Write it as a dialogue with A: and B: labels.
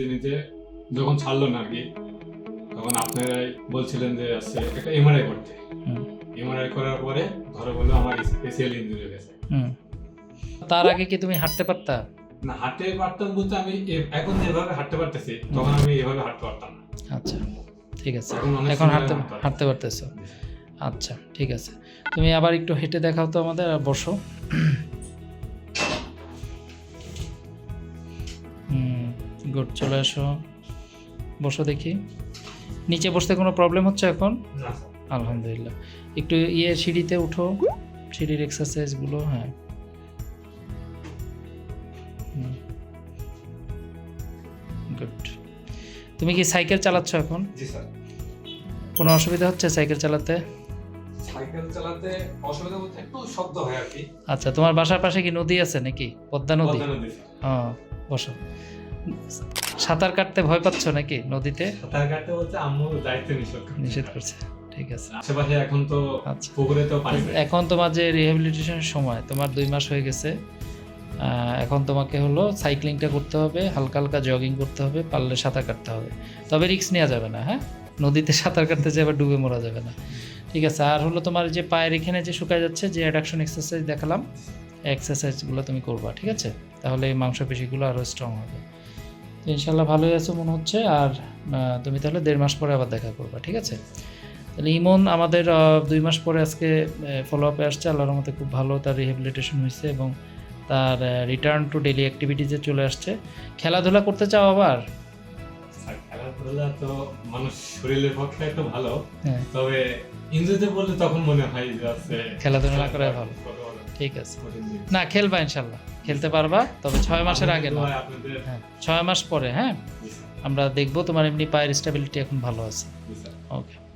A: নিতে নিতে যখন ছাড়লো না আর কি, তখন আপনারাই বলছিলেন যে আসছে একটা এমআরআই করতে। এমআরআই করার পরে ধরে বললো আমার স্পেশাল ইনজুরি হয়ে গেছে।
B: তার আগে কি তুমি হাঁটতে পারতা?
A: না, হাঁটতে পারতাম বলতে আমি এখন যেভাবে হাঁটতে পারতেছি তখন আমি এভাবে হাঁটতে পারতাম না।
B: আচ্ছা, ঠিক আছে,
A: অনেক
B: এখন
A: সুন্দর
B: হাঁটতে পারতেছো। আচ্ছা, ঠিক আছে, তুমি আবার একটু হেঁটে দেখাও তো আমাদের, আর বসো। গুড, চলে আসো, বসো দেখি। নিচে বসতে কোনো প্রবলেম হচ্ছে এখন?
A: না।
B: আলহামদুলিল্লাহ। একটু সিঁড়িতে উঠো, সিঁড়ির এক্সারসাইজগুলো। হ্যাঁ, গুড। তুমি কি সাইকেল চালাচ্ছ এখন?
A: জি স্যার।
B: কোনো অসুবিধা হচ্ছে সাইকেল চালাতে?
A: সাইকেল চালাতে অসুবিধা বলতে একটু শব্দ হয় আর কি।
B: আচ্ছা, তোমার বাসার পাশে কি নদী আছে নাকি? পদ্মা নদী?
A: পদ্মা নদী স্যার।
B: বসো। সাঁতার কাটতে ভয় পাচ্ছ নাকি নদীতে?
A: সাঁতার কাটতে বলতে আম্মু যাইতে
B: নিষেধ করছে, ঠিক আছে।
A: আশেপাশে এখন তো
B: আচ্ছা,
A: পুকুরে তো পানি নেই।
B: এখন তোমার যে রিহ্যাবিলিটেশনের সময়, তোমার 2 মাস হয়ে গেছে। এখন তোমাকে হলো সাইক্লিংটা করতে হবে, হালকা হালকা জগিং করতে হবে, পারলে সাঁতার কাটতে হবে। তবে রিস্ক নেওয়া যাবে না, হ্যাঁ? নদীতে সাঁতার কাটতে যে আবার ডুবে মরা যাবে না, ঠিক আছে? আর হলো তোমার যে পায়ের এখানে যে শুকায় যাচ্ছে, যে অ্যাডাকশন এক্সারসাইজ দেখালাম, এক্সারসাইজগুলো তুমি করবা, ঠিক আছে? তাহলে এই মাংসপেশিগুলো আরও স্ট্রং হবে। তো ইনশাল্লাহ ভালোই আছো মনে হচ্ছে। আর তুমি তাহলে 1.5 মাস পরে আবার দেখা করবা, ঠিক আছে? তাহলে ইমন আমাদের 2 মাস পরে আজকে ফলো আপে আসছে। আল্লাহর রহমতে খুব ভালো তার রিহ্যাবিলিটেশন হয়েছে এবং তার রিটার্ন টু ডেইলি অ্যাক্টিভিটিসে চলে আসছে। খেলাধুলা করতে চাও আবার?
A: খেলাধুলা তো মানুষ শরীরের পক্ষে একটু ভালো,
B: হ্যাঁ,
A: তবে ইনজুরিতে পড়লে তখন মনে হয় যে আছে
B: খেলাধুলা না করাই ভালো। ঠিক আছে, না খেলবা ইনশাল্লাহ, খেলতে পারবা, তবে 6 মাসের আগে না। হ্যাঁ, 6 মাস পরে। হ্যাঁ, আমরা দেখবো। তোমার এমনি পায়ের স্টেবিলিটি এখন ভালো আছে। ওকে।